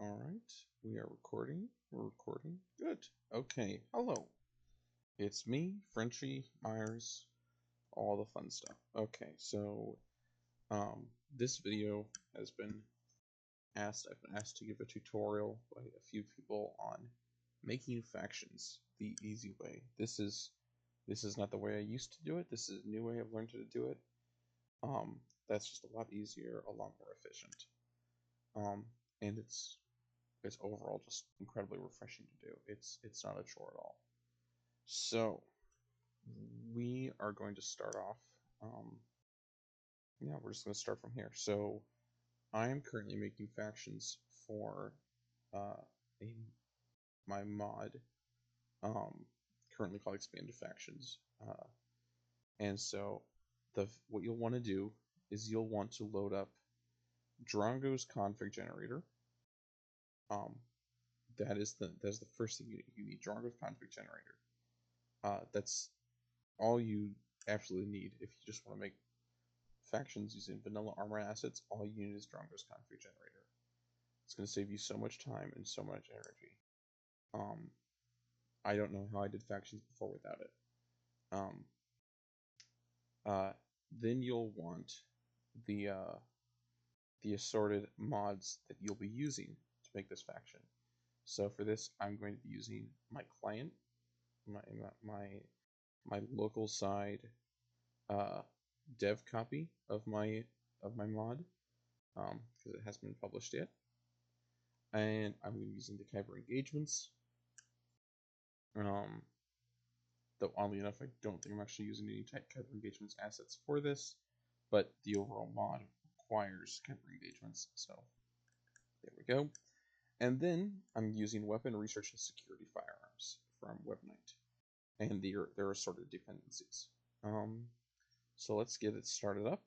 All right, we are recording. We're recording. Good. Okay. Hello. It's me, Frenchie, Myers, all the fun stuff. Okay, so this video has been asked. I've been asked to give a tutorial by a few people on making factions the easy way. This is not the way I used to do it. This is a new way I've learned to do it. That's just a lot easier, a lot more efficient. And it's overall just incredibly refreshing to do. It's not a chore at all. So we are going to start off. Yeah, we're just going to start from here. So I am currently making factions for my mod, currently called Expanded Factions. And so what you'll want to do is you'll want to load up Drongo's config generator. That is the first thing you need. You need Drongo's config generator. That's all you absolutely need if you just want to make factions using vanilla armor assets. All you need is Drongo's config generator. It's going to save you so much time and so much energy. I don't know how I did factions before without it. Then you'll want the assorted mods that you'll be using to make this faction. So for this, I'm going to be using my client, my local side dev copy of my mod, because it hasn't been published yet. And I'm going to be using the Kyber engagements. Though oddly enough, I don't think I'm actually using any Kyber engagements assets for this, but the overall mod requires Kyber engagements, so there we go. And then I'm using weapon research and security firearms from WebKnight and their assorted dependencies. So let's get it started up.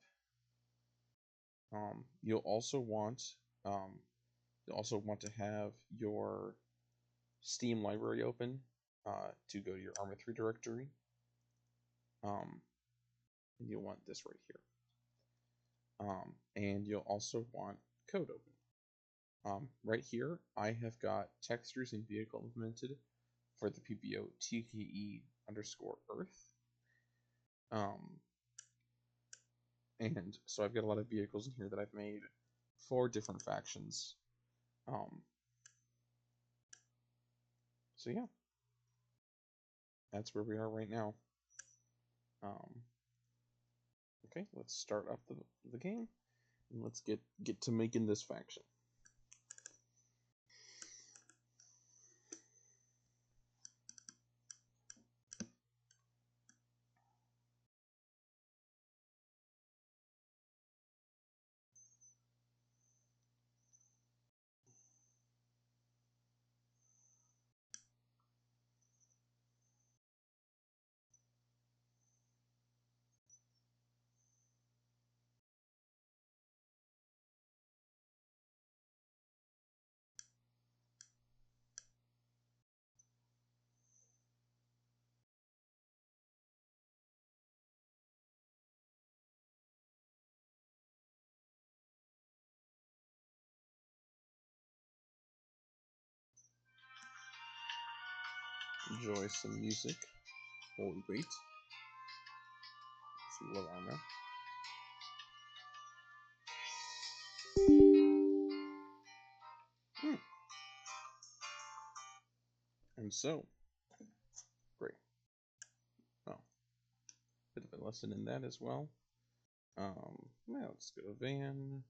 You'll also want to have your Steam library open to go to your Arma 3 directory. And you'll want this right here. And you'll also want code open. Right here, I have got textures and vehicle implemented for the PBO TKE_Earth. And so I've got a lot of vehicles in here that I've made for different factions. So yeah, that's where we are right now. Okay, let's start up the game, and let's get to making this faction. Enjoy some music while we wait. See what armor. And so, great. Oh, bit of a lesson in that as well. Now let's go to van.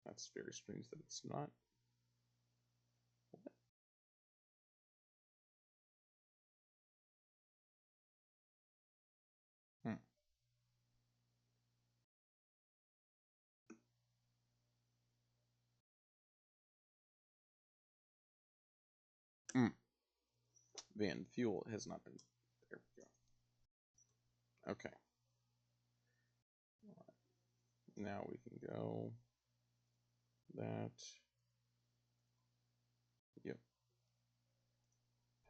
That's very strange that it's not. Van fuel has not been. There we go. Okay. Now we can go that. Yep.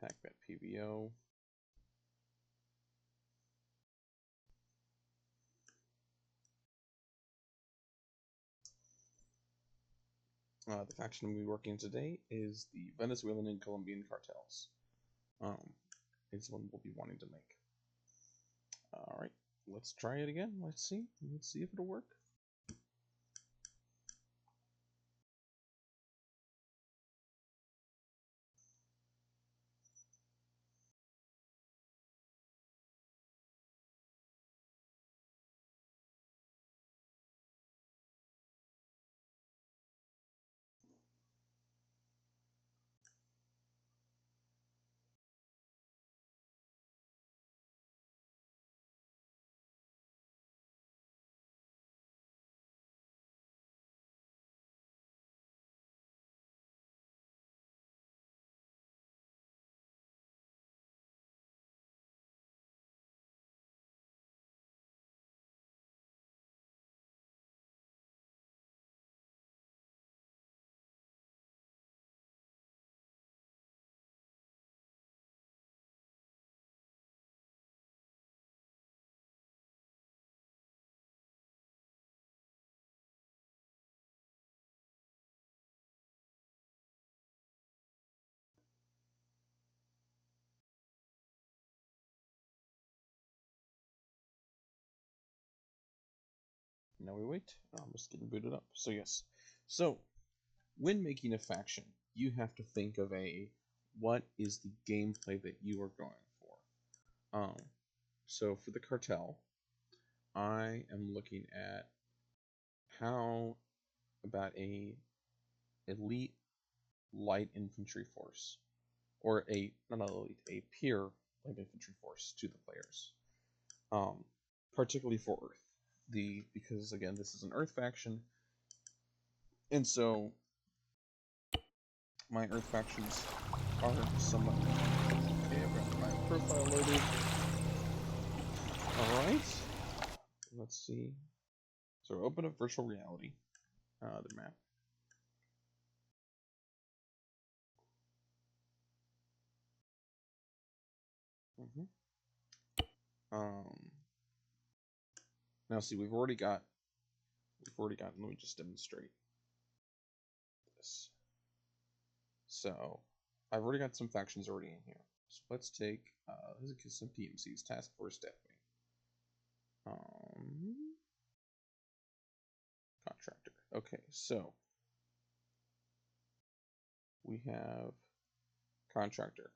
Pack that PBO. The faction we'll be working today is the Venezuelan and Colombian cartels. It's one we'll be wanting to make. All right, let's try it again. Let's see if it'll work. Now we wait. I'm just getting booted up. So yes. So when making a faction, you have to think of what is the gameplay that you are going for. So for the cartel, I am looking at how about a elite light infantry force, or not elite, a pure light infantry force to the players. Particularly for Earth, because again this is an Earth faction, and so my Earth factions are somewhat. Okay, I've got my profile loaded. All right, let's see. So open up virtual reality, the map. Now see, we've already got. Let me just demonstrate this. So I've already got some factions already in here. So let's take some PMCs. Task Force Death Wing. Contractor. Okay, so we have contractor.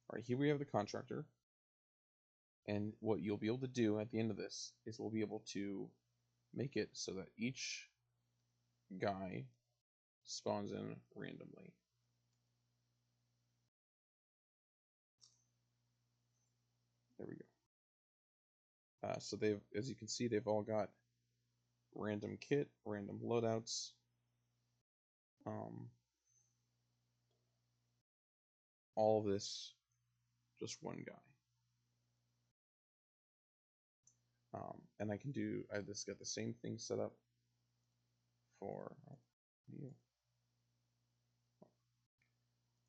All right, here we have the contractor. And what you'll be able to do at the end of this is we'll be able to make it so that each guy spawns in randomly. There we go. So they've, as you can see, they've all got random kit, random loadouts. All of this, just one guy. And I just got the same thing set up for you.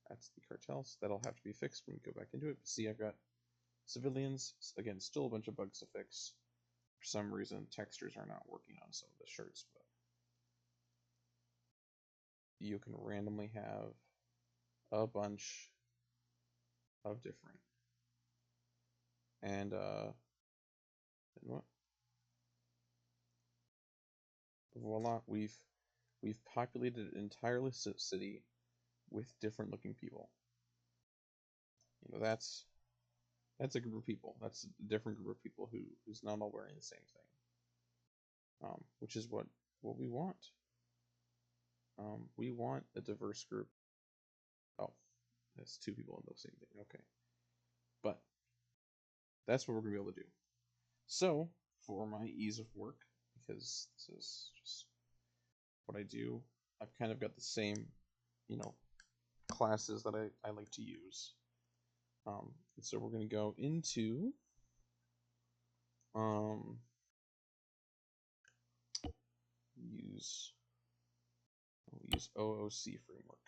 That's the cartels. That'll have to be fixed when we go back into it. But see, I've got civilians. Again, still a bunch of bugs to fix. For some reason, textures are not working on some of the shirts, but you can randomly have a bunch of different. And what? Voila, we've populated an entire city with different looking people. You know, that's a group of people. That's a different group of people who's not all wearing the same thing. Which is what we want. We want a diverse group. Oh, that's two people in the same thing. Okay, but that's what we're gonna be able to do. So for my ease of work, because this is just what I do, I've kind of got the same, classes that I like to use. And so we're going to go into use OOC framework.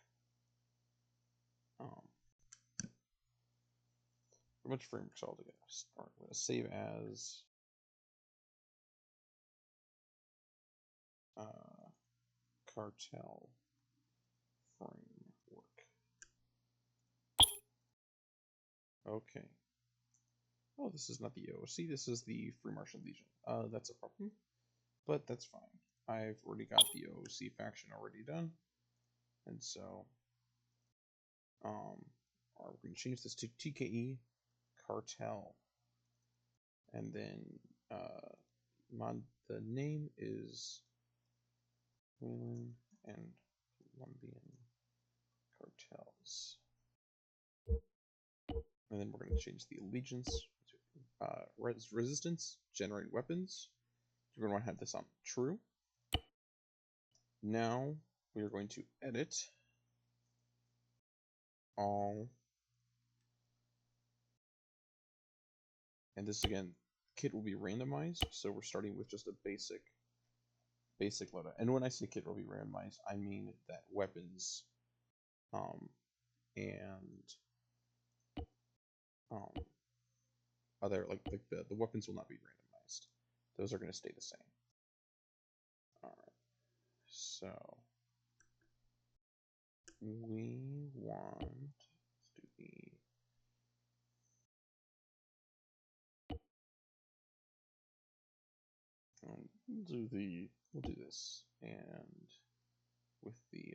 A bunch of frameworks all together. I'm going to save as cartel framework. Okay. Oh, this is not the OOC, this is the Free Martian Legion. That's a problem, but that's fine. I've already got the OOC faction already done, and so we're going to change this to TKE Cartel, and then the name is Wayland and Colombian Cartels. And then we're going to change the allegiance to resistance, generate weapons. You're going to want to have this on true. Now we are going to edit all. And this again, kit will be randomized, so we're starting with just a basic loadout. And when I say kit will be randomized, I mean that weapons and other like the weapons will not be randomized. Those are going to stay the same. All right. So we want to be we'll do this, and with the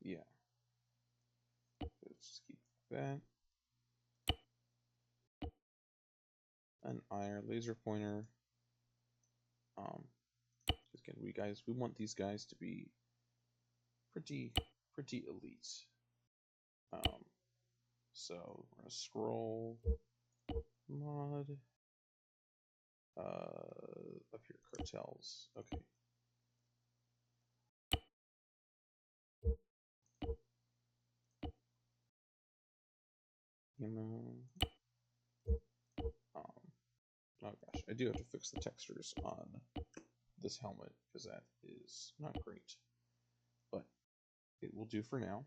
yeah, let's just keep that. An IR laser pointer. Again, we want these guys to be pretty elite. So we're gonna scroll mod up here, cartels. Okay. Oh gosh, I do have to fix the textures on this helmet because that is not great, but it will do for now.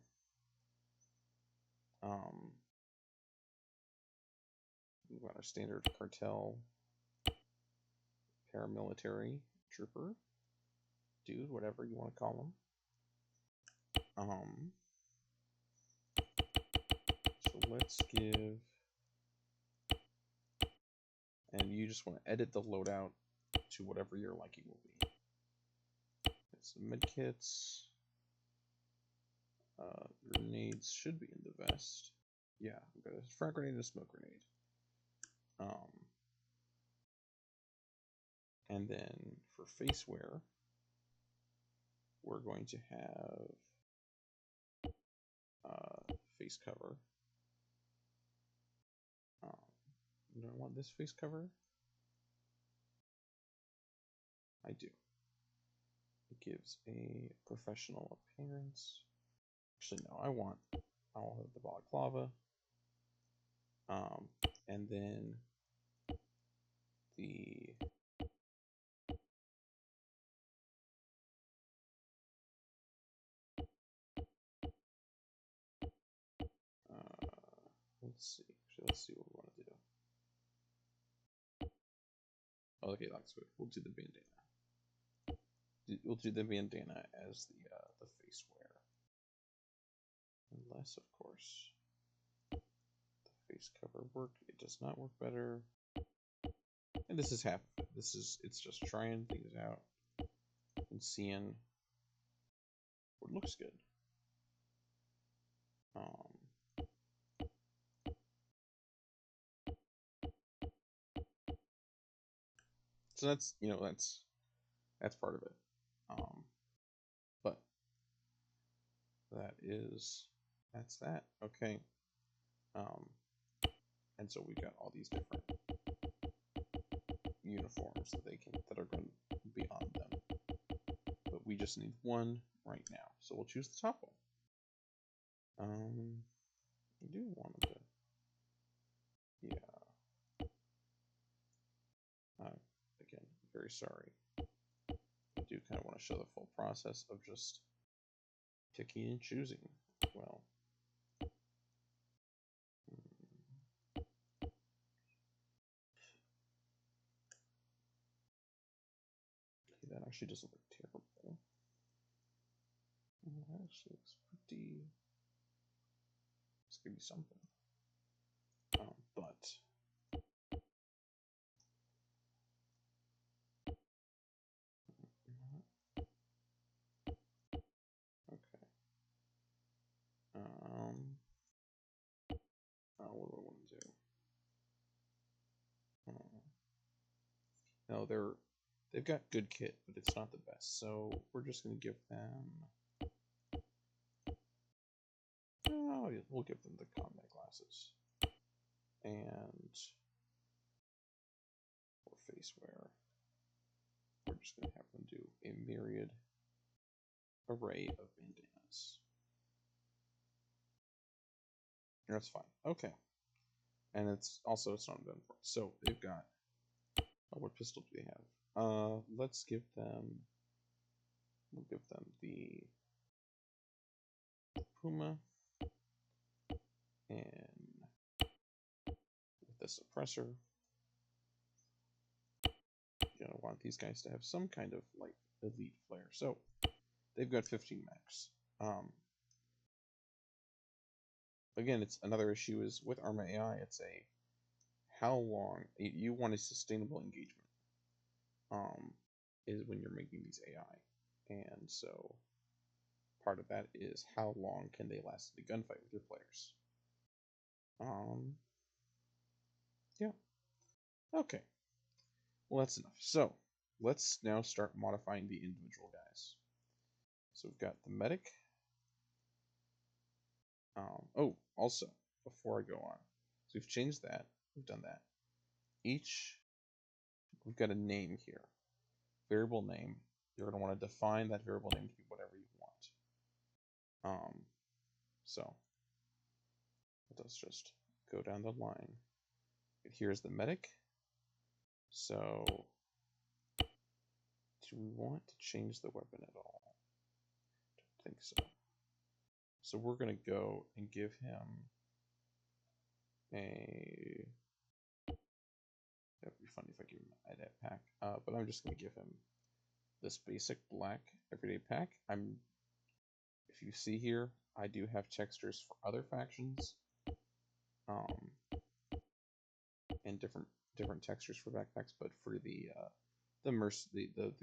We've got our standard cartel, paramilitary trooper, dude, whatever you want to call them. So let's give, and you just want to edit the loadout to whatever your liking will be. It's the medkits. Grenades should be in the vest. Yeah, we've got a frag grenade and a smoke grenade. And then for face wear, we're going to have face cover. Do I want this face cover? I do. It gives a professional appearance. Actually, no, I'll have the balaclava. And then the let's see. Actually, let's see what we want to do. Oh, okay, that's good. We'll do the bandana. We'll do the bandana as the face wear. Unless, of course, the face cover work. It does not work better. And this is half. It's just trying things out and seeing what looks good. So that's that's part of it. But that's that. Okay. And so we've got all these different uniforms that are going to be on them. But we just need one right now. So we'll choose the top one. I do want them to, yeah. Again, very sorry. I do kind of want to show the full process of just picking and choosing. Well, that actually doesn't look terrible. That actually looks pretty. It's gonna be something. But okay. What do I want to do? No, they've got good kit, but it's not the best. So we're just gonna give them. Oh, we'll give them the combat glasses and for face wear. We're just gonna have them do a myriad array of bandanas. That's fine. Okay. And it's not done for. So they've got. Oh, what pistol do they have? Let's give them. We'll give them the Puma and with the suppressor. You're gonna want these guys to have some kind of like elite flare. So they've got 15 max. Again, it's another issue is with Arma AI. It's a how long you want a sustainable engagement. Is when you're making these AI, and so part of that is how long can they last in a gunfight with your players. Yeah. Okay. Well, that's enough. So let's now start modifying the individual guys. So we've got the medic. Oh, also, before I go on, so we've changed that. We've done that. We've got a name here. Variable name. You're going to want to define that variable name to be whatever you want. So let's just go down the line. Here's the medic. So do we want to change the weapon at all? Don't think so. So we're going to go and give him a. That'd be funny if I give him an edit pack, but I'm just going to give him this basic black everyday pack. If you see here, I do have textures for other factions, and different textures for backpacks. But for the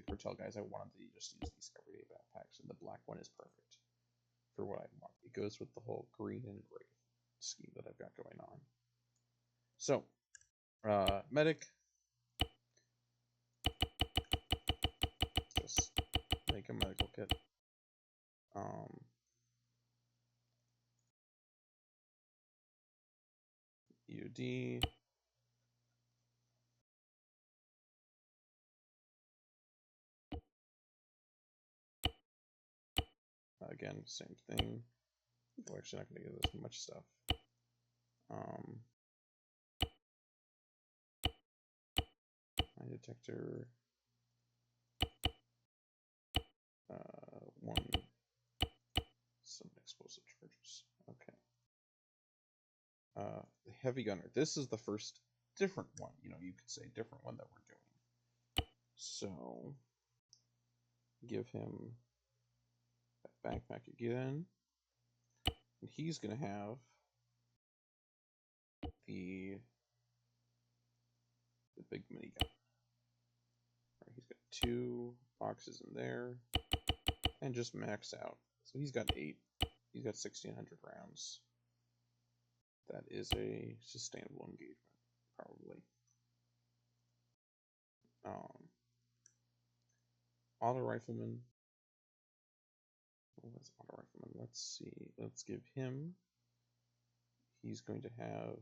cartel guys, I wanted to just use these everyday backpacks, and the black one is perfect for what I want. It goes with the whole green and gray scheme that I've got going on. So, medic. Just make a medical kit. UD. Again, same thing. We're actually not going to give this much stuff. Mine detector. One. Some explosive charges. Okay. The heavy gunner. This is the first different one. You could say different one that we're doing. So give him that backpack again, and he's gonna have the big minigun. Right, he's got 2 boxes in there, and just max out. So he's got 8. He's got 1,600 rounds. That is a sustainable engagement, probably. Auto rifleman. What's auto rifleman? Let's see. Let's give him. He's going to have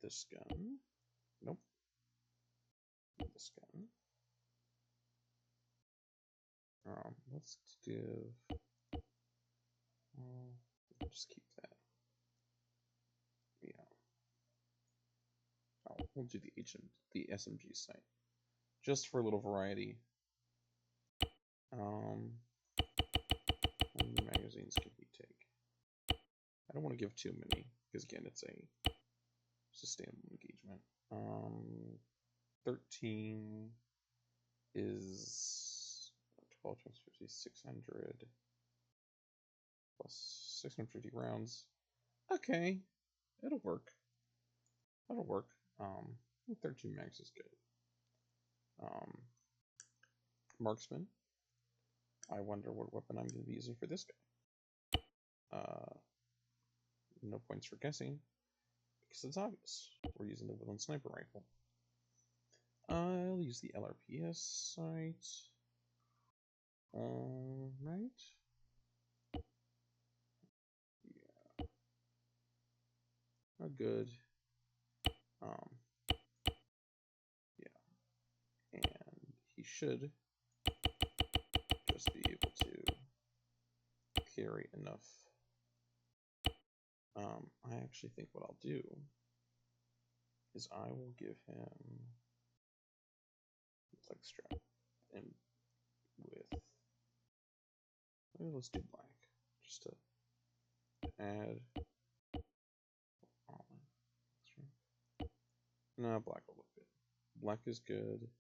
this gun. Nope. This gun. Let's give. Just keep that. Yeah. We'll do the SMG site, just for a little variety. How many magazines can he take? I don't want to give too many, because again, it's a sustainable engagement. 13 is 12 times 50, 600 plus 650 rounds. Okay, it'll work. That'll work. 13 mags is good. Marksman. I wonder what weapon I'm going to be using for this guy. No points for guessing, because it's obvious. We're using the Woodland Sniper Rifle. I'll use the LRPS sight. Alright. Yeah. Good. Yeah. And he should just be able to carry enough. I actually think what I'll do is I will give him leg strap and with, let's do black just to add. No, black will look good. Black is good.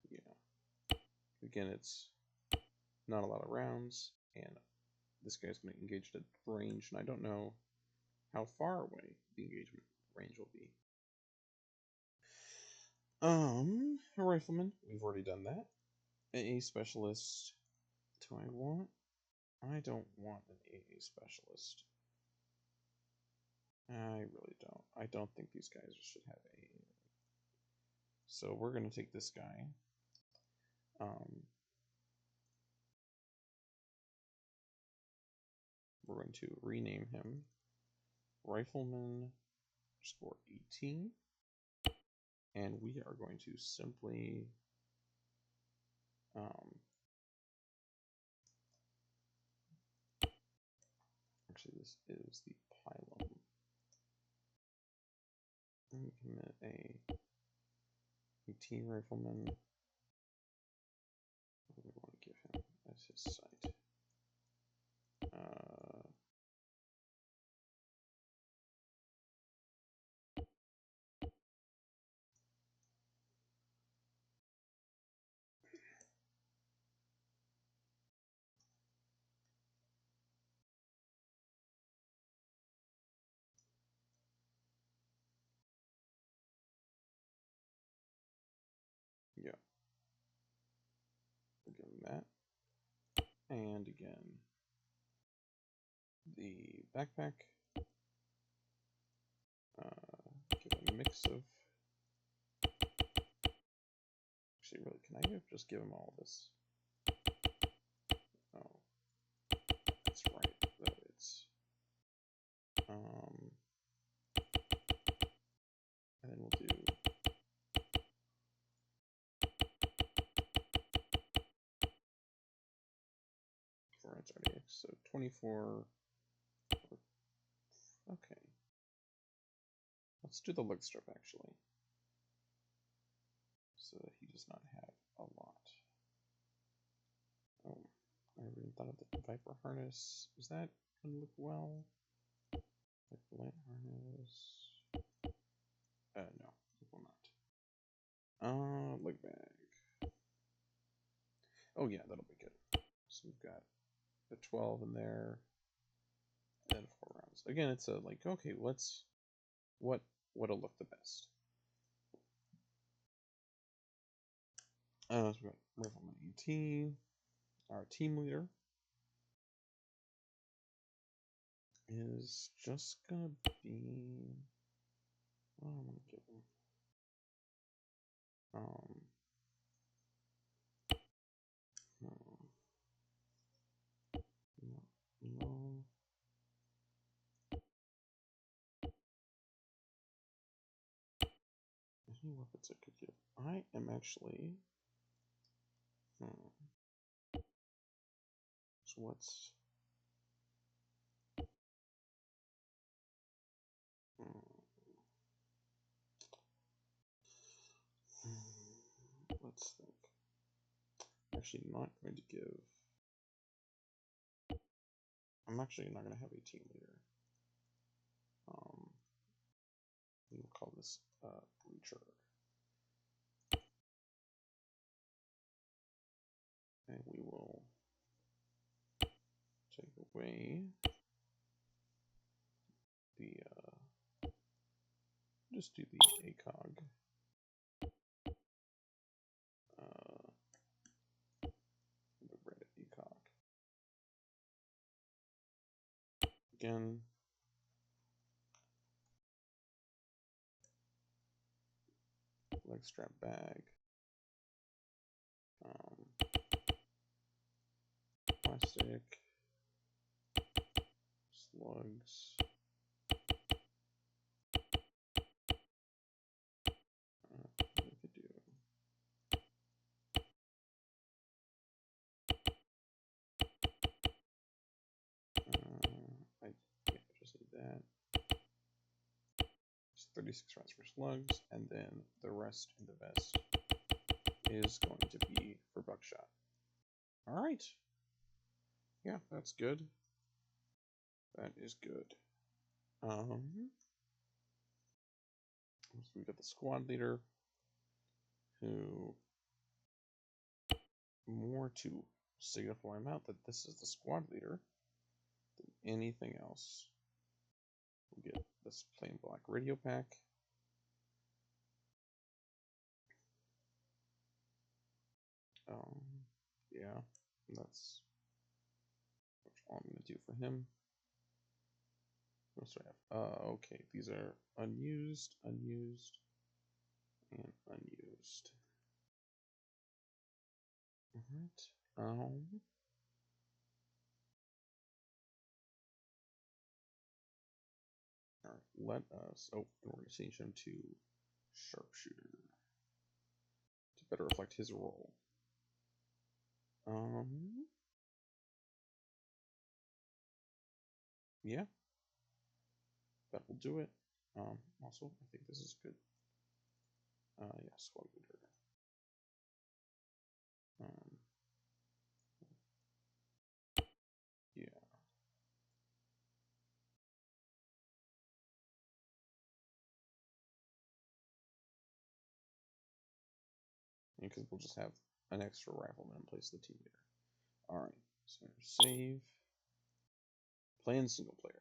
Yeah. Again, it's not a lot of rounds, and this guy's going to engage at range, and I don't know how far away the engagement range will be. A rifleman, we've already done that. AA specialist, do I want? I don't want an AA specialist. I really don't. I don't think these guys should have AA. So we're going to take this guy. We're going to rename him Rifleman _ 18. And we are going to simply actually, this is the pylon. And commit a 18 rifleman. What do we want to give him as his sight? Yeah. We'll give him that. And again, the backpack. Give a mix of. Actually, really, can I just give him all this? Oh, that's right. That it's. And then we'll do. RDX, so 24. Okay. Let's do the leg strip actually, so that he does not have a lot. Oh, I haven't thought of the Viper harness. Is that going to look well? Like the light harness. No, it will not. Leg bag. Oh yeah, that'll be good. So we've got the 12 in there, and then 4 rounds. Again, it's a like, okay, what'll look the best? So we've got Rifleman ET, our team leader is just gonna be. What am I gonna give him? No. Any weapons I could give? I am actually. So what's. Let's think. Actually, not going to give. I'm actually not going to have a team leader. We'll call this Breacher. And we will take away the, just do the ACOG. The red ACOG. Again. Leg strap bag. Plastic. Slugs. We could do. I just need that. It's 36 rounds for slugs, and then the rest in the vest is going to be for buckshot. All right. Yeah, that's good. That is good. So we've got the squad leader, who more to signify him out that this is the squad leader than anything else. We'll get this plain black radio pack. Yeah, that's all I'm going to do for him. What else do I have? Okay, these are unused, unused, and unused. All right, let us, and we're going to change him to sharpshooter to better reflect his role. Yeah, that will do it. Also, I think this is good. Yeah, squad leader. Yeah. Because we'll just have an extra rifleman in place of the team leader. All right, so save. Playing single player.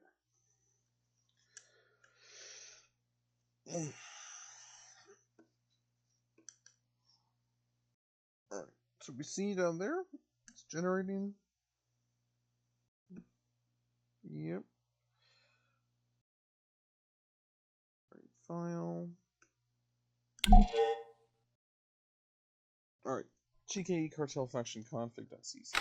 All right, so we see down there, it's generating. Yep. Right, file. All right, GKE cartel faction config.cc.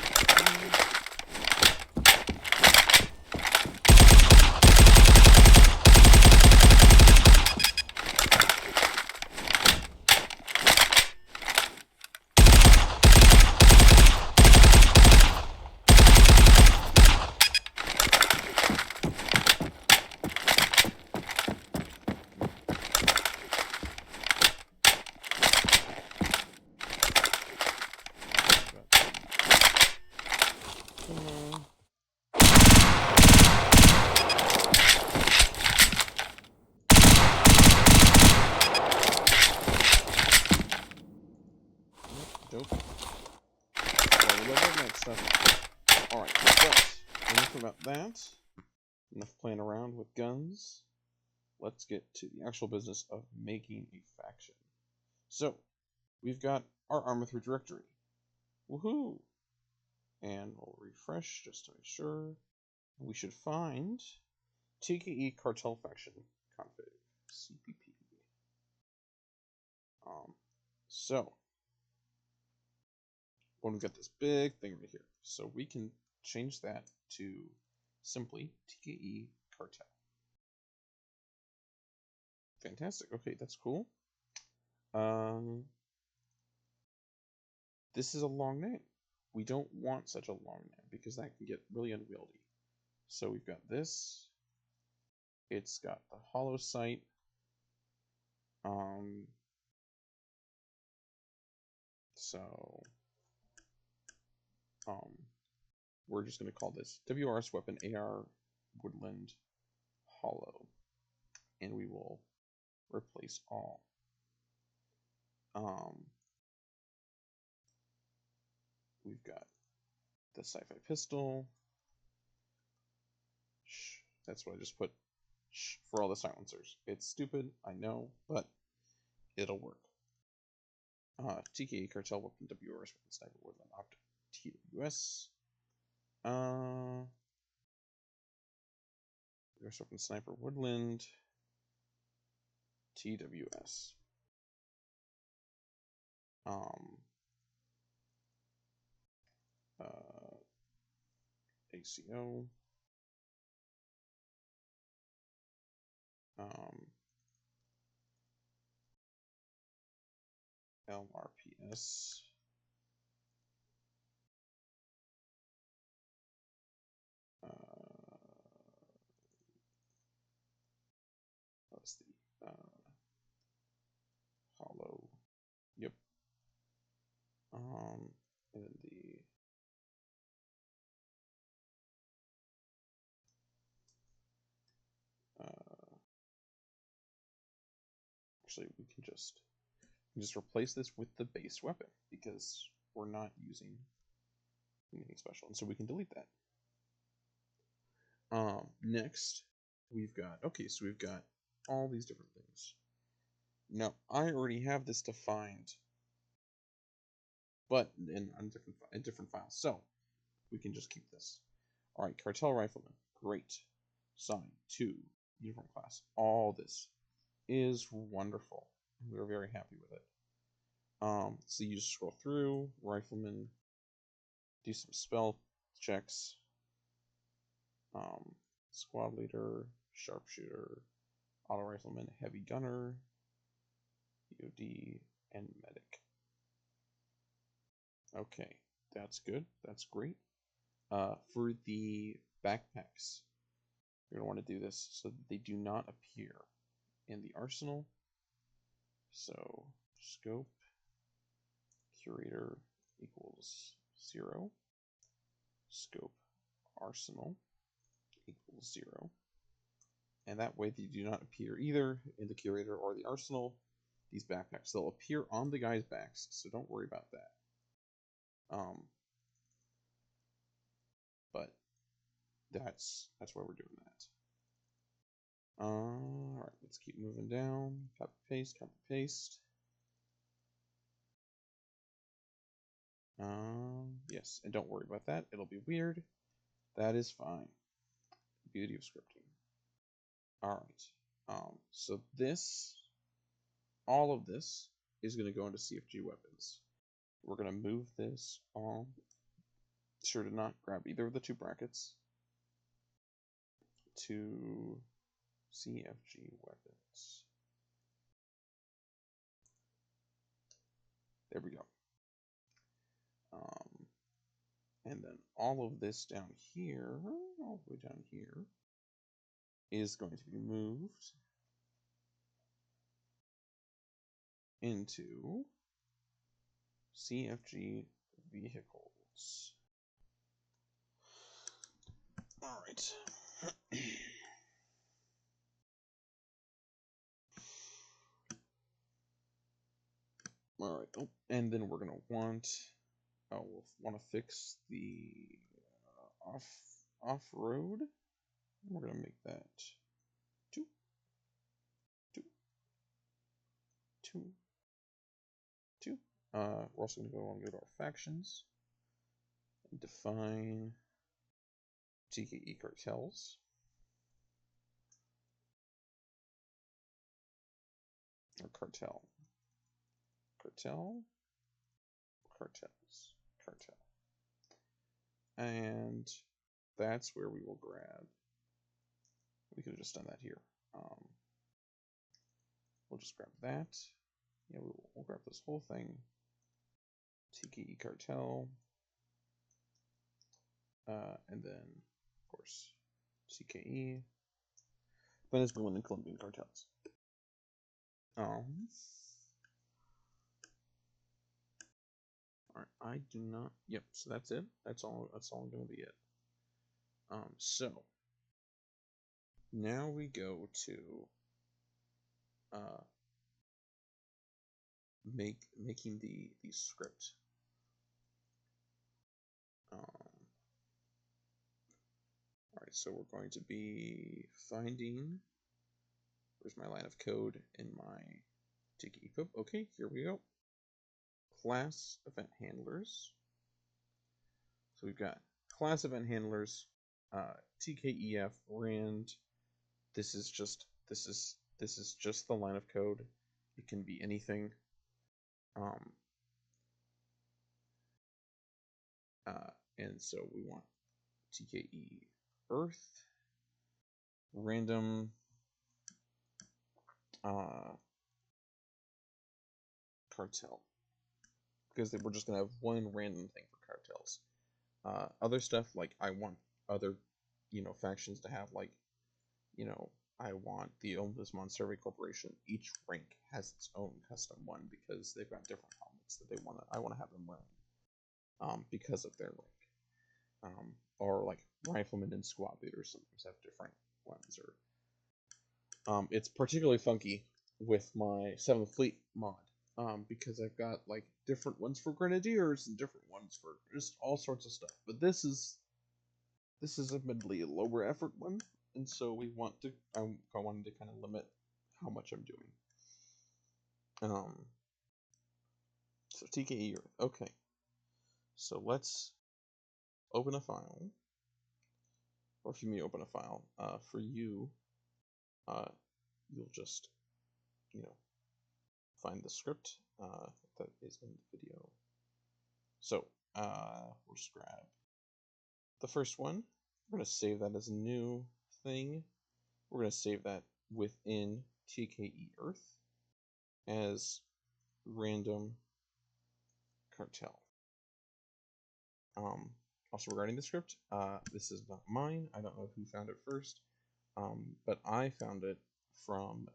Dope. Well, we love that next stuff. Alright, but enough about that. Enough playing around with guns. Let's get to the actual business of making a faction. So, we've got our armor through directory. Woohoo! And we'll refresh just to make sure. We should find TKE cartel faction config. CPP. So, when we've got this big thing right here, so we can change that to simply TKE cartel. Fantastic. Okay, that's cool. This is a long name. We don't want such a long name because that can get really unwieldy. So we've got this. It's got the hollow sight. We're just going to call this WRS Weapon AR Woodland Hollow, and we will replace all. we've got the sci-fi pistol. Shh, that's what I just put. Shh, for all the silencers. It's stupid, I know, but it'll work. TKA Cartel Weapon WRS Weapon Sniper Woodland Optic TWS. WRS Weapon Sniper Woodland TWS. ACO. LRPS. That's the hollow. Yep. And then the actually we can just replace this with the base weapon because we're not using anything special, and so we can delete that. Next we've got so we've got all these different things. Now I already have this defined, but in different files, so we can just keep this. All right, cartel rifleman, great. Sign 2, uniform class. All this is wonderful. We're very happy with it. So you just scroll through, rifleman, do some spell checks. Squad leader, sharpshooter, auto rifleman, heavy gunner, EOD, and medic. Okay, that's good. That's great. For the backpacks, you're going to want to do this so that they do not appear in the arsenal. So scope curator equals 0. Scope arsenal equals 0. And that way they do not appear either in the curator or the arsenal. These backpacks, they'll appear on the guys' backs, so don't worry about that. But that's why we're doing that. Alright, let's keep moving down. Copy paste, copy paste. Yes, and don't worry about that. It'll be weird. That is fine. Beauty of scripting. Alright. So all of this is going to go into CFG weapons. We're going to move this all. Sure to not grab either of the two brackets to CFG weapons. There we go. And then all of this down here, all the way down here, is going to be moved into CFG vehicles. All right. All right. Oh, and then we're gonna want. We'll want to fix the off-road. We're gonna make that 2, 2, 2, 2. We're also gonna go to our factions and define TKE cartels. Or cartel. Cartels. And that's where we will grab. We could have just done that here. We'll just grab that. Yeah, we'll grab this whole thing. TKE cartel. And then, of course, TKE. Venezuelan and Colombian cartels. Alright, I do not. Yep, so that's it. That's all going to be it. So now we go to making the script. All right, so we're going to be finding, where's my line of code in my Tiki EPUB? Okay, here we go. Class event handlers. So we've got class event handlers, TKEF, rand. This is just the line of code. It can be anything. And so we want TKE Earth, random cartel, because we're just gonna have one random thing for cartels. Other stuff, like I want other, factions to have, like, I want the Ombudsman Survey Corporation. Each rank has its own custom one because they've got different helmets that I want to have them wearing, because of their rank. Or like riflemen and squad leaders sometimes have different ones. Or it's particularly funky with my 7th Fleet mod, because I've got like different ones for grenadiers and different ones for just all sorts of stuff. But this is admittedly a lower effort one, and so I wanted to kind of limit how much I'm doing. So TKE Earth. Okay. So let's open a file. Or if you mean open a file, for you, you'll just, find the script that is in the video. So we'll just grab the first one. We're going to save that as a new thing. We're going to save that within TKE Earth as random cartel. Also regarding the script, this is not mine. I don't know who found it first, but I found it from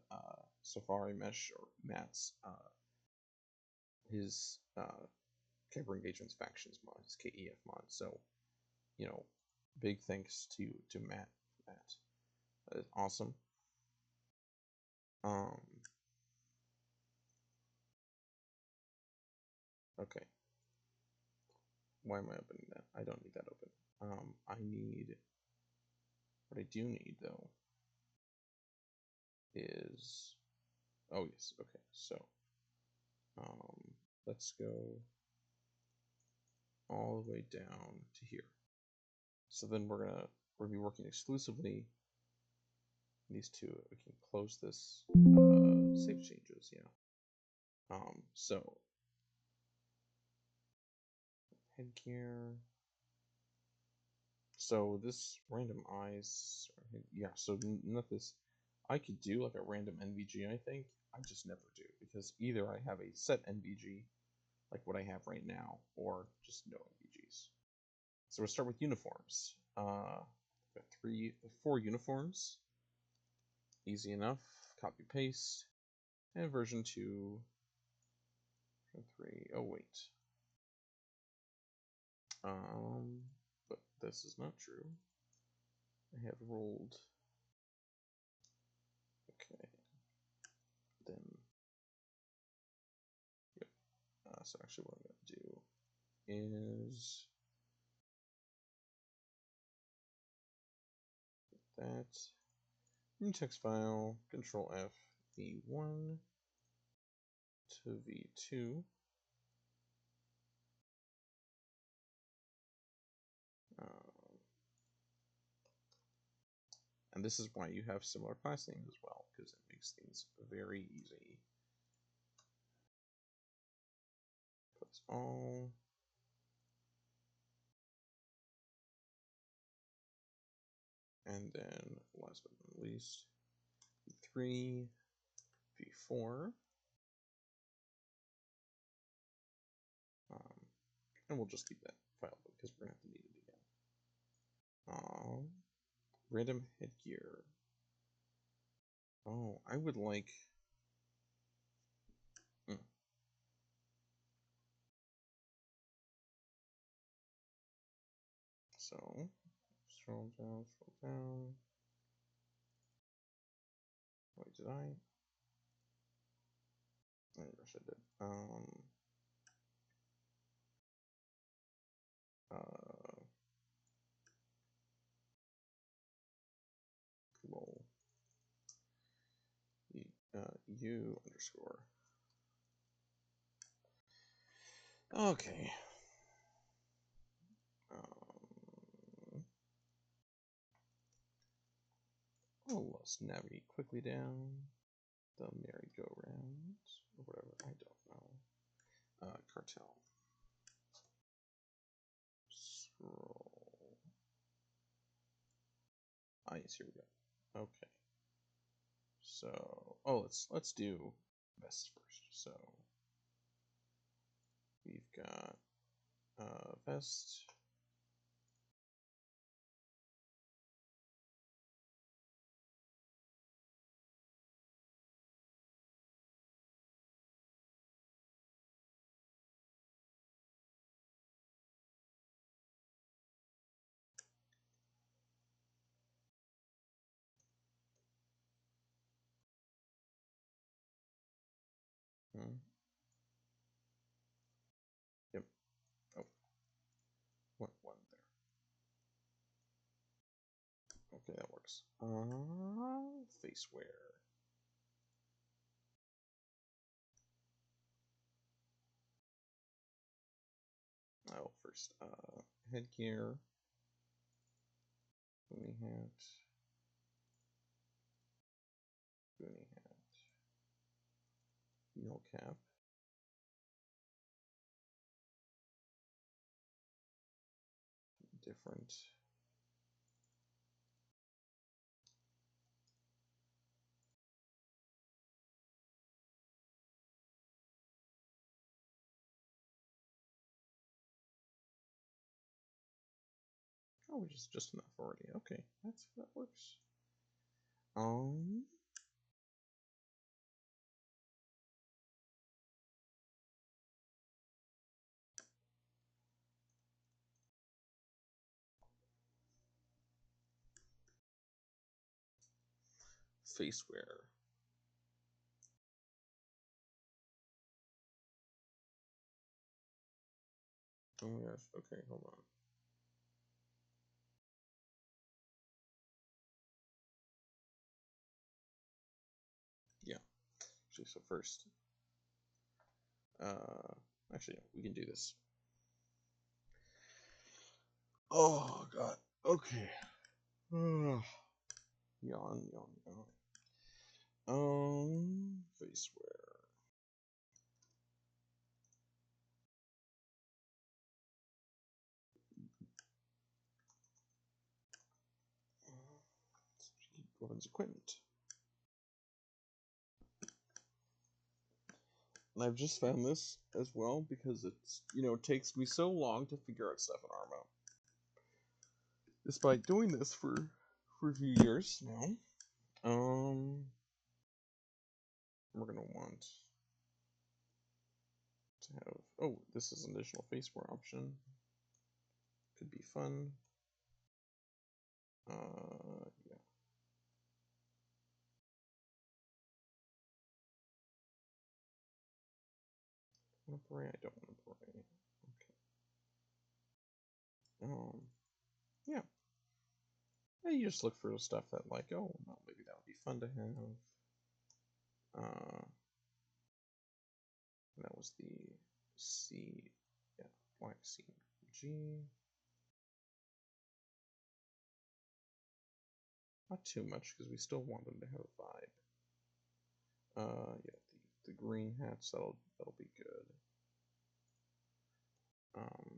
Safari Mesh, or Matt's, his Camper Engagements Factions mod, his KEF mod. So, big thanks to Matt. That is awesome. Okay. Why am I opening that? I don't need that open. What I do need though is, oh yes, okay, so let's go all the way down to here. So then we're gonna be working exclusively these two. We can close this, save changes, yeah. So headgear. So this random eyes, yeah, so not this. I could do like a random NVG, I think. I just never do, because either I have a set NVG, like what I have right now, or just no NVGs. So we'll start with uniforms. Got 4 uniforms. Easy enough. Copy paste. And version 2. 3. Oh wait. But this is not true. I have rolled. Okay. Then. Yep. So actually, what I'm gonna do is that. New text file. Control F. V1 to V2. And this is why you have similar class names as well, because it makes things very easy. That's all. And then last but not least, V3, V4. And we'll just keep that file because we're going to have to need it again. Random headgear. Oh, I would like. So, scroll down, scroll down. Wait, did I? Oh, gosh, I did. U underscore. Okay. Let's navigate quickly down the merry-go-round, or whatever, I don't know. Cartel. Scroll. Ah, yes, here we go. Okay. So, let's do vests first. So, we've got vest. Hmm. Yep. Oh, one there. Okay, that works. Face wear. Oh, first, headgear, boonie hat, boonie hat, mule cap, different. Oh, just enough already. Okay, that works. Face wear. Oh my gosh. Okay, hold on. Yeah. Actually, so first, actually, we can do this. Oh God. Okay. Yawn, yawn, yawn. Face wear. Weapons equipment. And I've just found this as well because it's, it takes me so long to figure out stuff in Arma. Despite doing this for a few years now. We're gonna want to have, this is an additional face wear option. Could be fun. Yeah. Want a beret? I don't want a beret. Okay. Yeah. Yeah, you just look for stuff that, like, oh, well, maybe that would be fun to have. That was the C, yeah, Y, C, G. Not too much, because we still want them to have a vibe. Yeah, the green hats, that'll be good. Oh,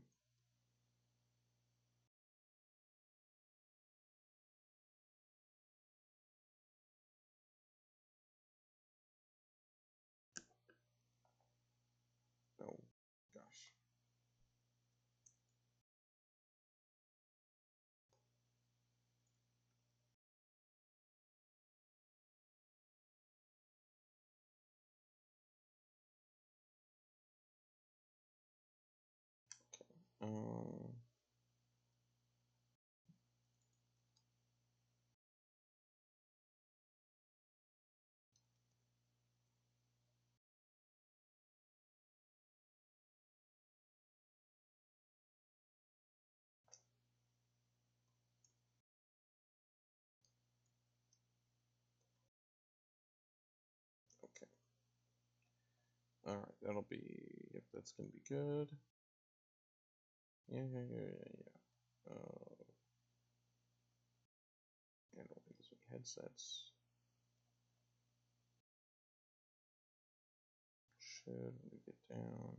gosh. Um, Alright, that'll be, yep, that's gonna be good. Yeah. I don't think there's any headsets. Should we get down?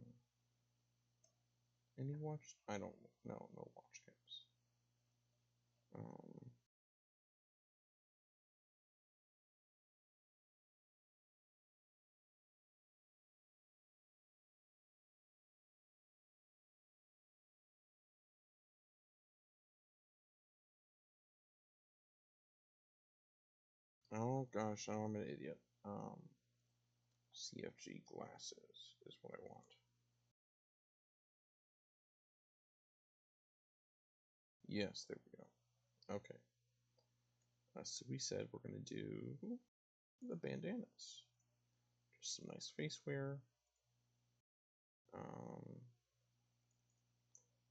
Any watch? I don't know. No watch cams. Oh gosh, now I'm an idiot. CFG glasses is what I want. Yes, there we go. Okay. So we said we're gonna do the bandanas. Just some nice face wear.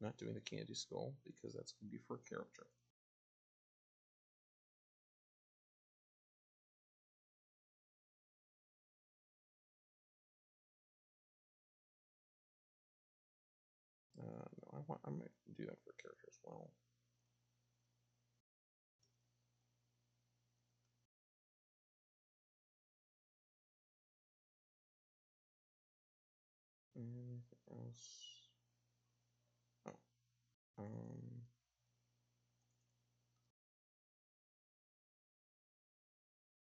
Not doing the candy skull because that's gonna be for a character. No, I might do that for a character as well. Anything else? Oh,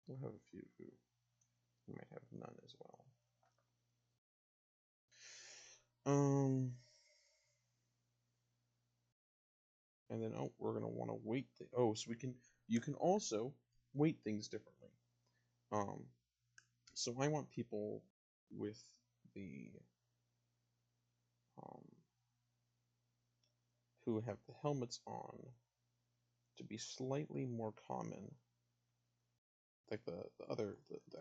we'll have a few who might have none as well. And then we're gonna want to weight. So you can also weight things differently. So I want people with the who have the helmets on to be slightly more common, like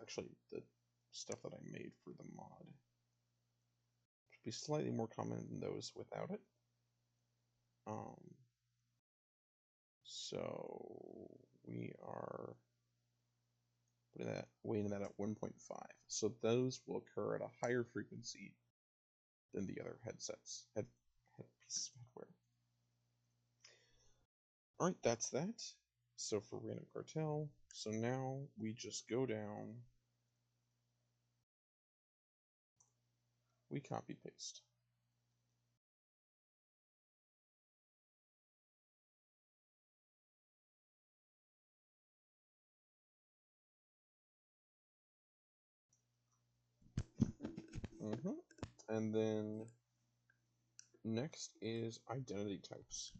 actually the stuff that I made for the mod to be slightly more common than those without it. So we are weighing that at 1.5. So those will occur at a higher frequency than the other headsets, head pieces of headwear. Alright, that's that. So for random cartel, so now we just go down, we copy paste. And then next is identity types.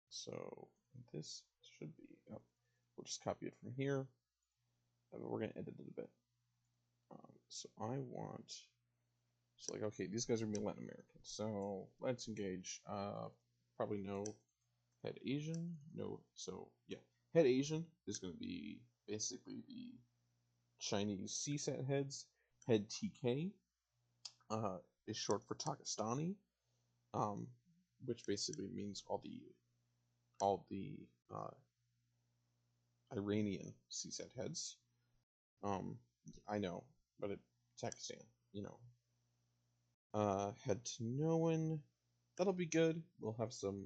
So this should be, we'll just copy it from here, and we're going to edit it a bit. So I want, so like, okay, these guys are going to be Latin American, so let's engage, probably no head Asian, no, so yeah, head Asian is going to be basically the Chinese CSAT heads. Head TK is short for Takistani, which basically means all the Iranian CSAT heads. I know, but Pakistan, you know. Head to no one. That'll be good. We'll have some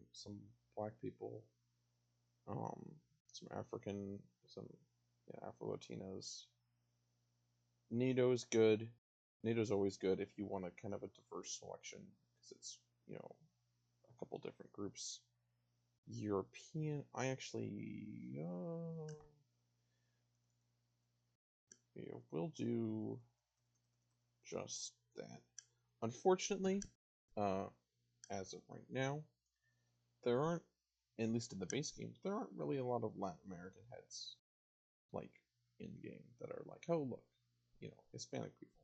black people, some African, some Afro Latinos. NATO's good. NATO's always good if you want a kind of a diverse selection because it's a couple different groups. European, I actually we'll do just that. Unfortunately, as of right now, there aren't, at least in the base game, there aren't really a lot of Latin American heads, like in game, that are like, oh look, Hispanic people.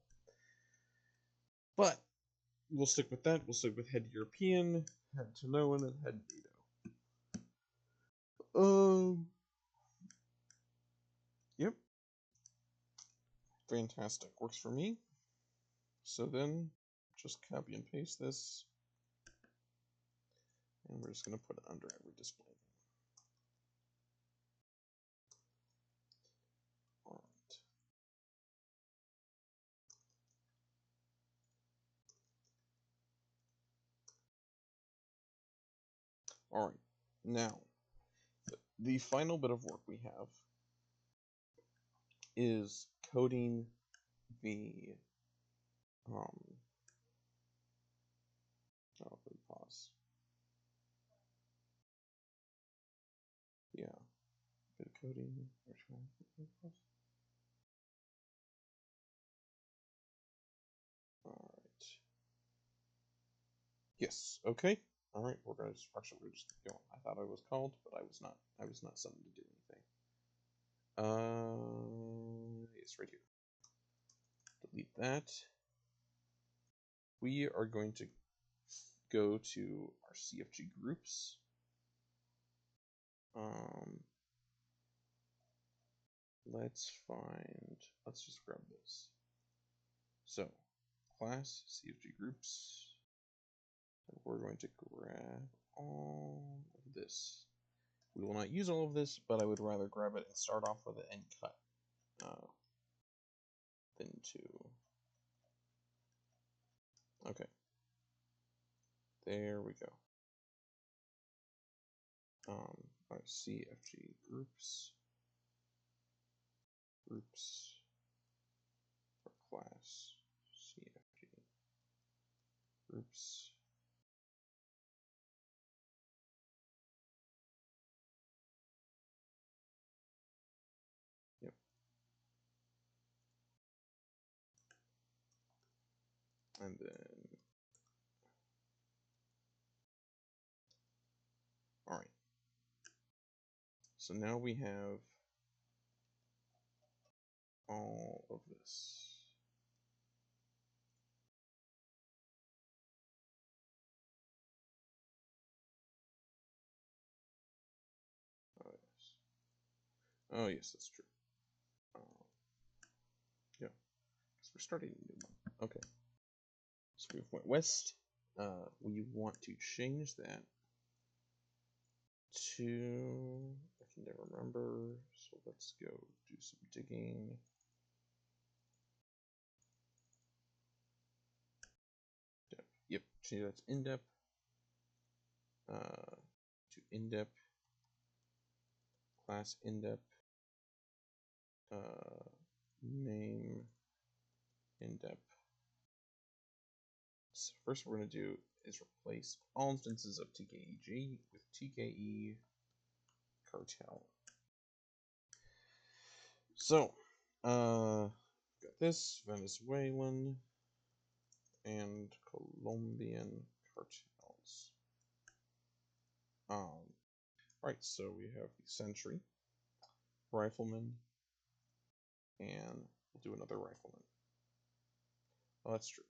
But we'll stick with that. We'll stick with head European, head Tanoan, and head NATO. Yep. Fantastic. Works for me. So then, just copy and paste this. And we're just going to put it under every display. All right, now the final bit of work we have is coding the oh, let me pause. Yeah, bit of coding. Which one? All right. Yes. Okay. All right. We're gonna just keep going. I thought I was called, but I was not. I was not summoned to do anything. It's right here. Delete that. We are going to go to our CFG groups. Let's just grab this. So, class CFG groups, and we're going to grab all of this. We will not use all of this, but I would rather grab it and start off with it and cut than to. Okay, there we go. Our CFG groups for class CFG groups. Yep. And then, all right. So now we have all of this. Oh yes. Oh yes, that's true. Yeah, because we're starting a new one. Okay. So we went west. We want to change that to, I can never remember, so let's go do some digging. Depth. Yep, change that to in-depth. To in-depth. Class in-depth. Name in-depth. So first we're going to do is replace all instances of TKEG with TKE cartel. So, got this Venezuelan and Colombian cartels. Right, so we have the sentry, rifleman, and we'll do another rifleman. Oh, that's true.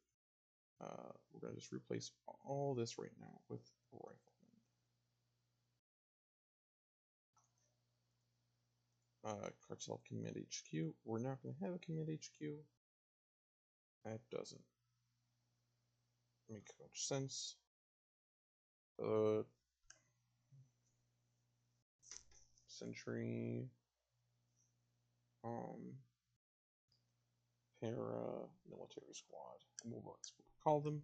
We're gonna just replace all this right now with rifleman. Cartel command HQ. We're not gonna have a command HQ. That doesn't make much sense. Sentry, paramilitary squad. We'll call them.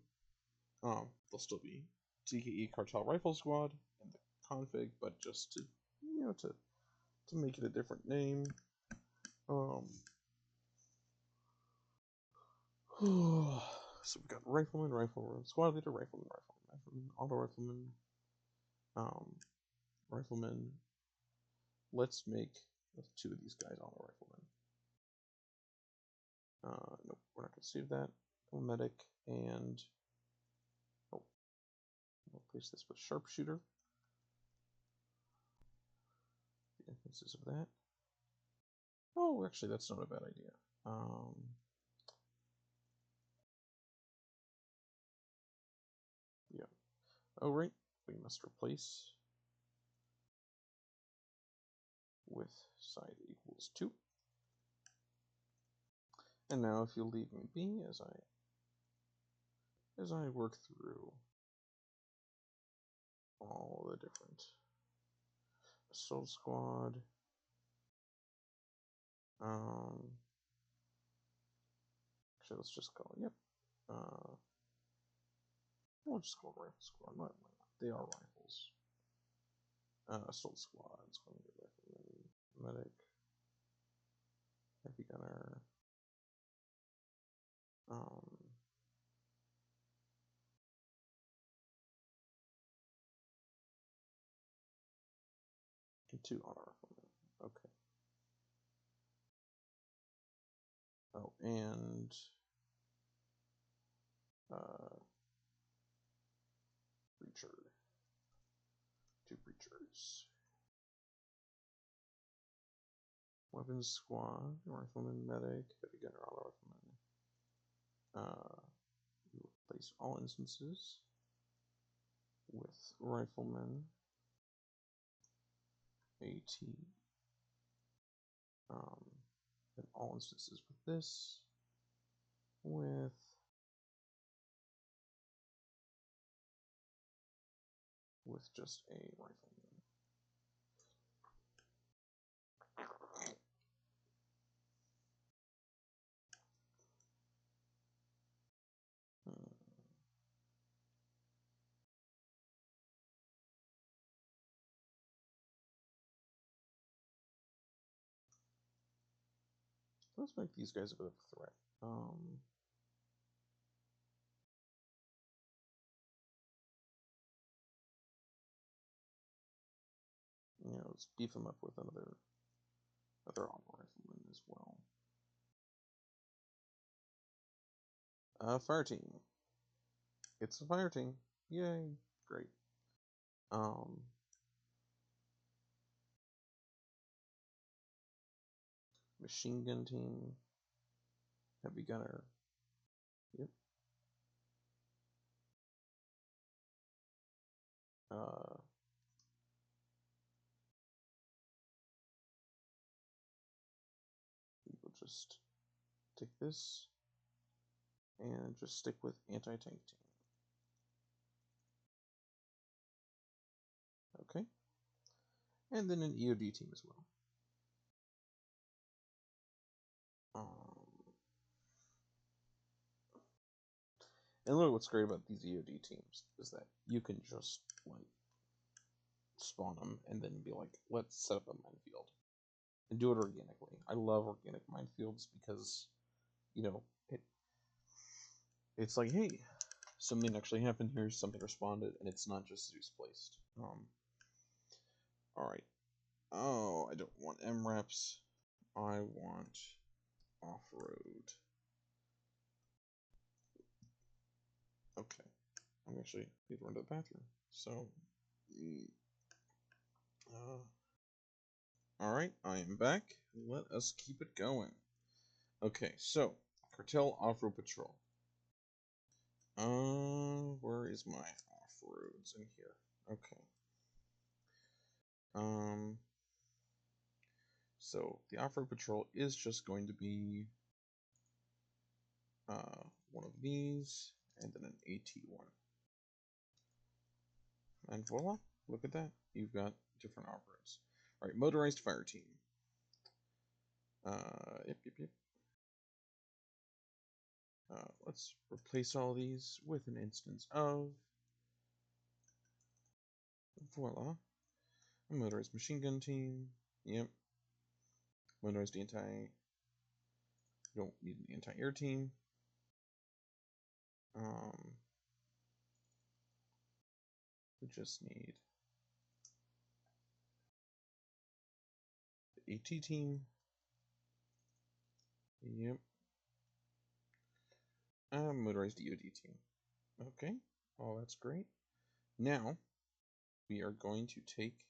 They'll still be TKE Cartel Rifle Squad in the config, but just to to make it a different name. So we've got rifleman, squad leader, rifleman, auto rifleman, rifleman. Let's make two of these guys auto rifleman. Nope, we're not gonna save that. Medic and we'll replace this with sharpshooter. The instances of that. Oh, actually, that's not a bad idea. Yeah. Oh, right. We must replace with side equals 2. And now if you'll leave me be as I work through all the different assault squad. Actually, let's just call it, yep. We'll just call it rifle squad. Why not? They are rifles. Assault squads. Medic. Heavy gunner. And 2 auto riflemen. Okay. Oh, and breacher. 2 breachers. Weapons squad, rifleman, medic, heavy gunner, auto rifleman. Replace all instances with rifleman, AT, and all instances with this, with just a rifleman. Let's make these guys a bit of a threat. Let's beef them up with another auto rifleman as well. Fire team. It's a fire team. Yay! Great. Machine gun team. Heavy gunner. Yep. We'll just take this and just stick with anti-tank team. Okay. And then an EOD team as well. And look, what's great about these EOD teams is that you can just like spawn them and then be like, let's set up a minefield and do it organically. I love organic minefields because, it's like, hey, something actually happened here, something responded, and it's not just Zeus placed. All right. Oh, I don't want MREPs. I want off-road. Okay. I'm actually need to run to the bathroom. So, all right, I am back. Let us keep it going. Okay, so cartel off-road patrol. Where is my off-roads in here? Okay. So the off-road patrol is just going to be one of these and then an AT1. And voila, look at that. You've got different off-roads. All right, motorized fire team. Yep. Let's replace all these with an instance of voila. A motorized machine gun team. Yep. Motorized you don't need an anti-air team. We just need the AT team. Yep. Motorized EOD team. Okay. Oh, that's great. Now, we are going to take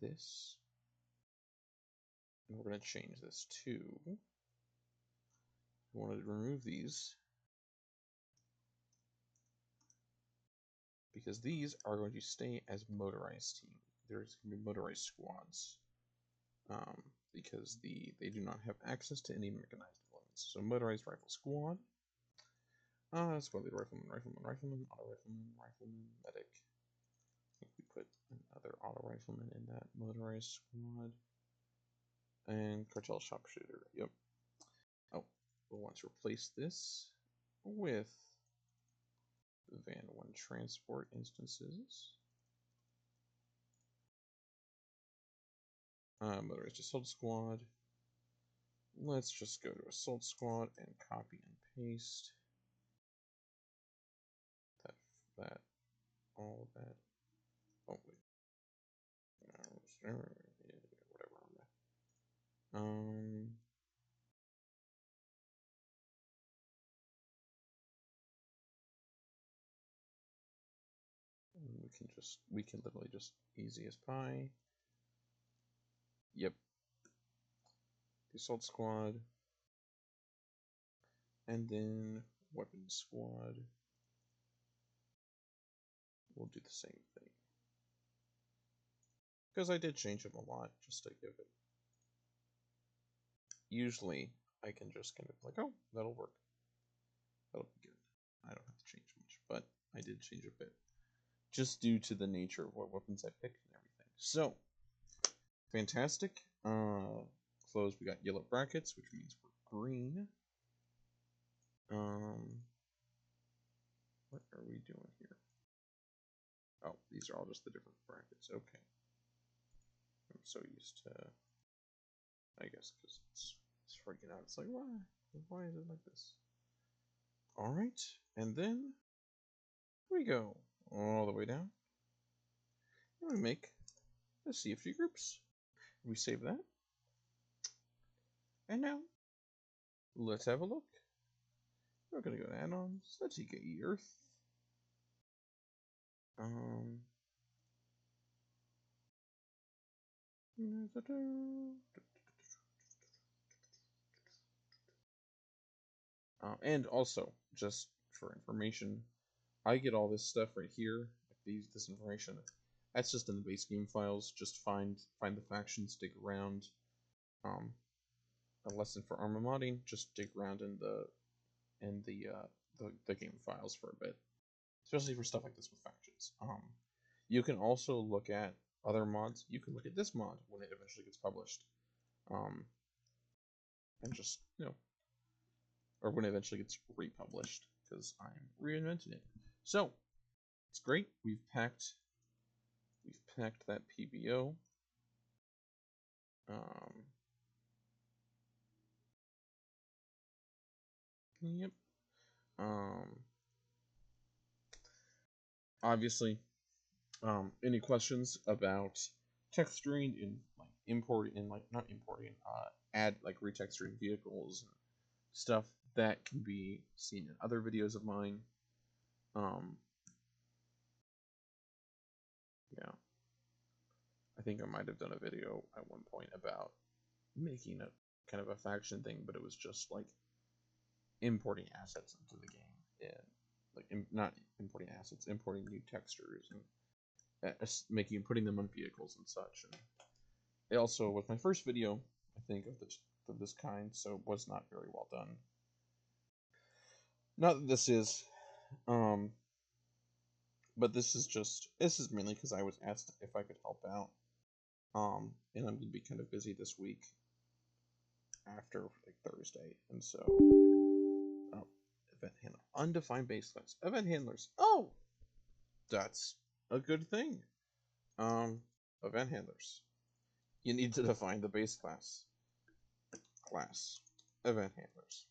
this, and we're going to change this to, we want to remove these, because these are going to stay as motorized team. There's going to be motorized squads, because they do not have access to any mechanized elements. So motorized rifle squad, squad leader, rifleman, auto rifleman, medic. I think we put another auto rifleman in that motorized squad. And cartel sharpshooter, yep. Oh, we'll want to replace this with Van 1 transport instances. Motorized Assault Squad. Let's just go to Assault Squad and copy and paste that, all of that. Oh wait, no, whatever. We can literally just easy as pie. Yep, the Assault Squad, and then Weapons Squad. We'll do the same thing. Because I did change them a lot, just to give it. Usually, I can just kind of like, oh, that'll work. That'll be good. I don't have to change much, but I did change a bit. Just due to the nature of what weapons I picked and everything. So, fantastic. Clothes, we got yellow brackets, which means we're green. What are we doing here? Oh, these are all just the different brackets. Okay. I'm so used to, I guess, because it's freaking out. It's like, why is it like this? All right, and then we go all the way down. And we make a CFG groups. We save that. And now, let's have a look. We're gonna go to add-ons. Let's take Earth. And also, just for information, I get all this stuff right here. This information, that's just in the base game files. Just find the factions, dig around. A lesson for armor modding. Just dig around in the game files for a bit, especially for stuff like this with factions. You can also look at other mods. You can look at this mod when it eventually gets published, and just or when it eventually gets republished, because I'm reinventing it. So it's great. We've packed that PBO. Yep. Obviously, any questions about texturing and like importing and like not importing, add like retexturing vehicles and stuff that can be seen in other videos of mine. Yeah, I think I might have done a video at one point about making a kind of a faction thing, but it was just like importing assets into the game and like not importing assets, importing new textures and putting them on vehicles and such. And it also was my first video, I think, of this kind, so it was not very well done. Not that this is, but this is mainly because I was asked if I could help out, and I'm gonna be kind of busy this week after like Thursday, and so event handler, undefined base class, event handlers. Oh, that's a good thing. Event handlers. You need to define the base class. Event handlers.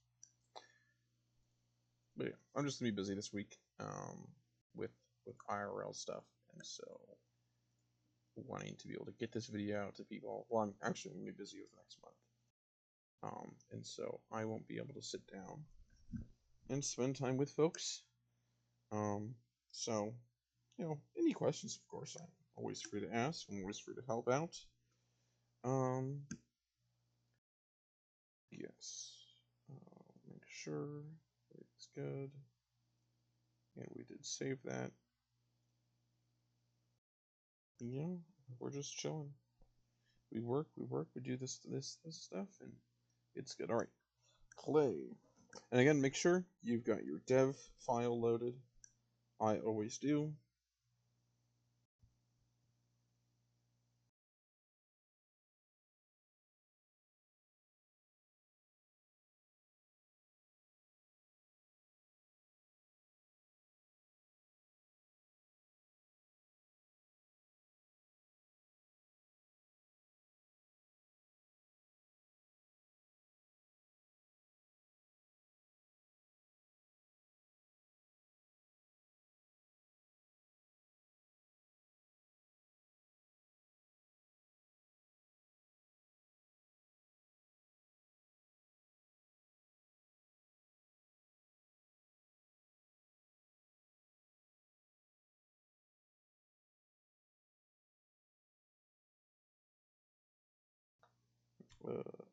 But yeah, I'm just gonna be busy this week, with IRL stuff, and so wanting to be able to get this video out to people. Well, I'm actually gonna be busy with next month, and so I won't be able to sit down and spend time with folks. So any questions, of course, I'm always free to ask. I'm always free to help out. Yes. Make sure it's good. And we did save that. Yeah, we're just chilling. We work, we do this stuff, and it's good. All right, play. And again, make sure you've got your dev file loaded. I always do.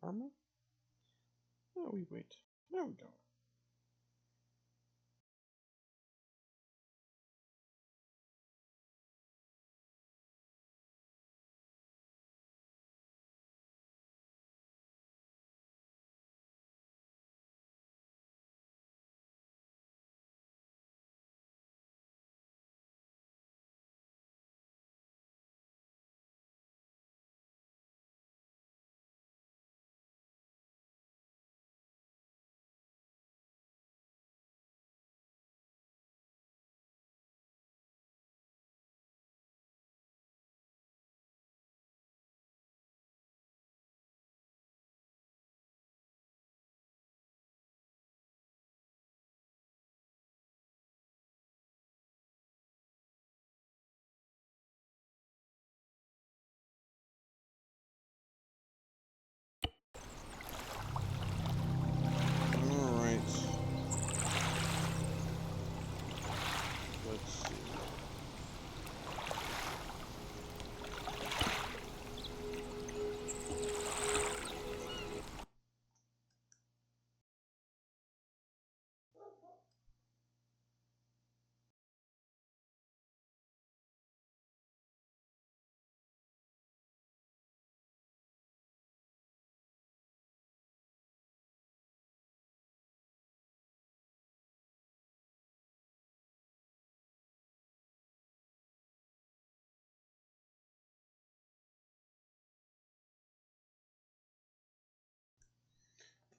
Armor? Oh, we wait. There we go. Alright. Let's see.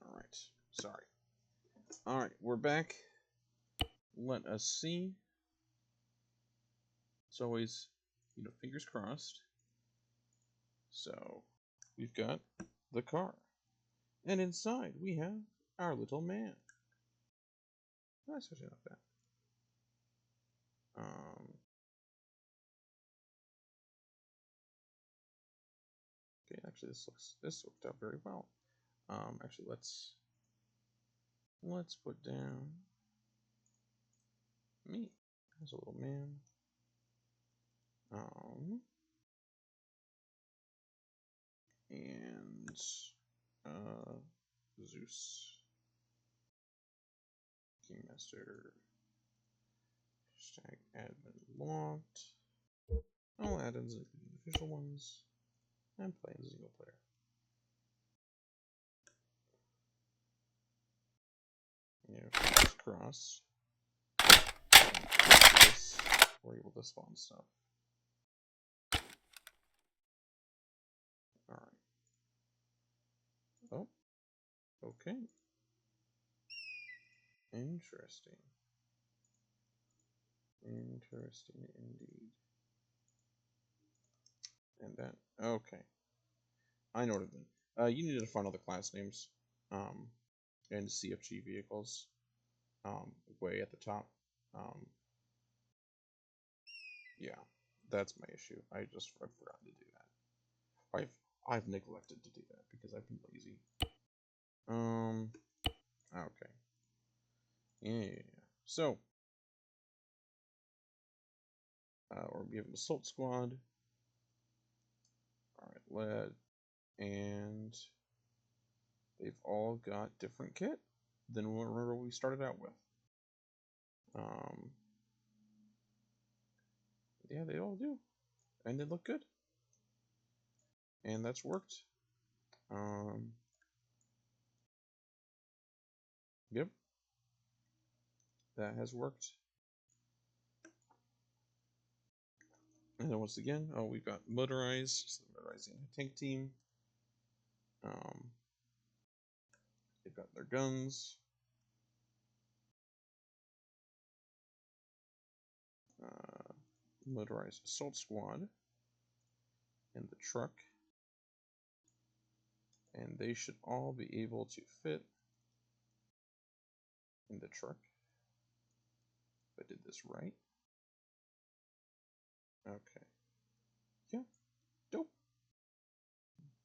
Alright. Sorry. Alright, we're back. Let us see. It's always, fingers crossed. So, we've got the car. And inside, we have our little man. That's actually not bad. Okay, actually, this worked out very well. Actually, let's put down me as a little man. And Zeus, Kingmaster, hashtag admin locked. All add-ins including the official ones, and playing single player. Fingers crossed. We're able to spawn stuff. Alright. Oh. Okay. Interesting. Interesting indeed. And that. Okay. I know what it meant. You need to find all the class names. And CFG vehicles. Way at the top. Yeah. That's my issue. I've forgotten to do that. I've neglected to do that because I've been lazy. Okay. Yeah. So, we have an assault squad. Alright, lead. And they've all got different kit than whatever we started out with. Yeah, they all do. And they look good. And that's worked. Yep. That has worked. And then once again, we've got motorized, so the motorized tank team. They've got their guns. Motorized assault squad. And the truck. And they should all be able to fit in the truck. If I did this right. Okay. Yeah. Dope.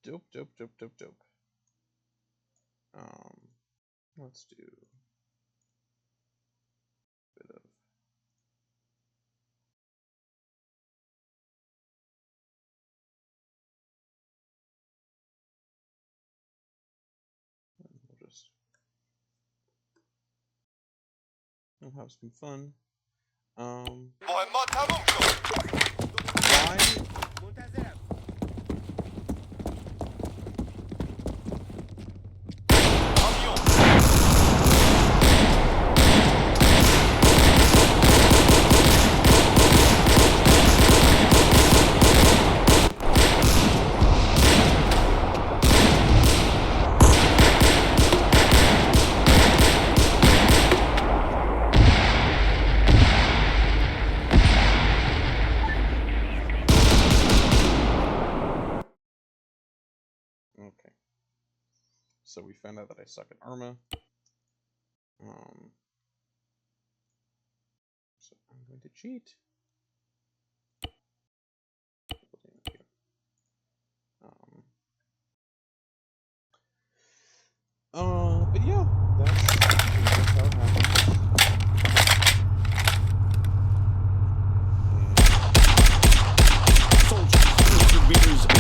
Dope, dope, dope, dope, dope. Let's do a bit of We'll have some fun. Why? Okay. So we found out that I suck at Arma. So I'm going to cheat. But yeah, that's how it happens. Soldiers, 100 meters away.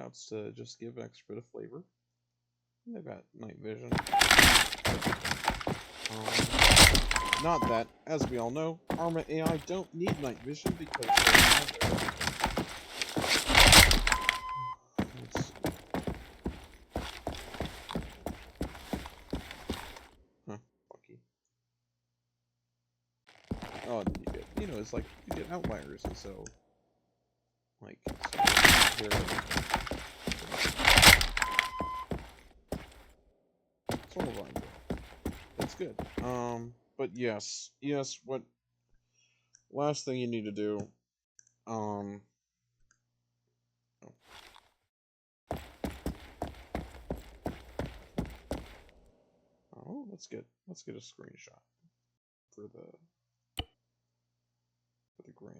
loadouts to just give an extra bit of flavor. They've got night vision. Not that, as we all know, Arma AI don't need night vision because they have it. Let's see. Huh, lucky. Oh, and you get, it's like you get outliers, and so, like, very, sort of like it's good. But yes, what last thing you need to do, oh, let's get a screenshot for the gram.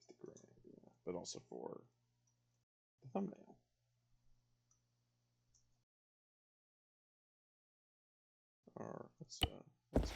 The gram, yeah, but also for the thumbnail. Or let's try this.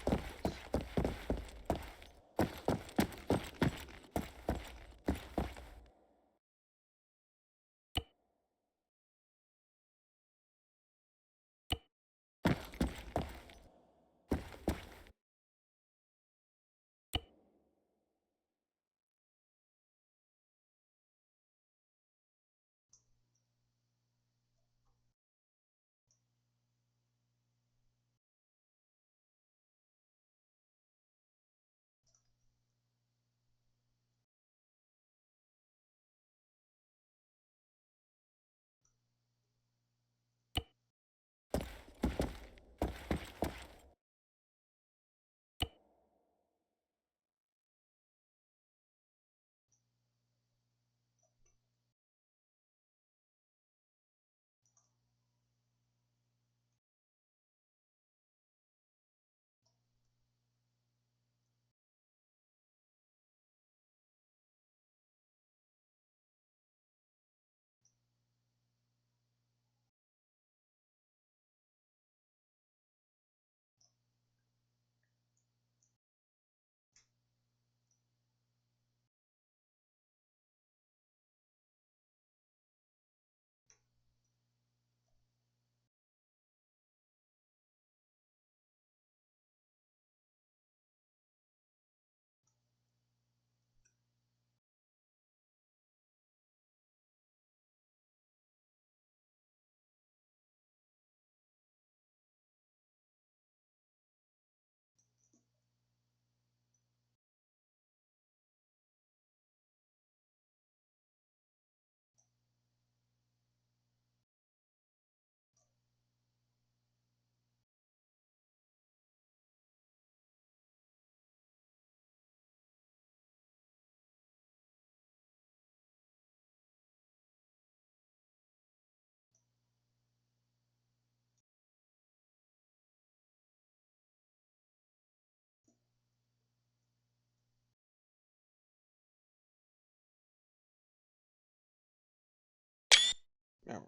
Alright.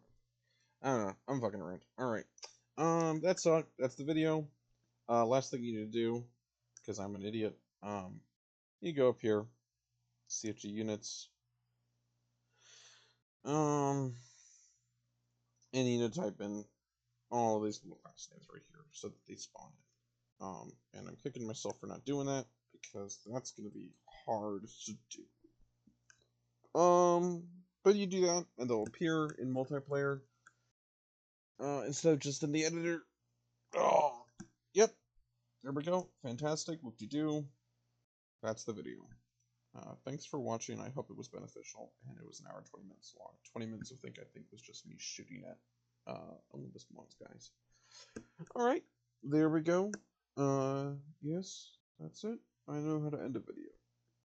I don't know. I'm fucking around. Alright. That's the video. Last thing you need to do, because I'm an idiot, you go up here, CFG units, and you need to type in all of these little class names right here so that they spawn in. And I'm kicking myself for not doing that because that's gonna be hard to do. But you do that, and they'll appear in multiplayer instead of just in the editor. Oh, yep. There we go. Fantastic. Whoop-de-doo. That's the video. Thanks for watching. I hope it was beneficial, and it was an hour and 20 minutes long. 20 minutes, I think was just me shooting at Olympus Mons guys. Alright, there we go. Yes, that's it. I know how to end a video.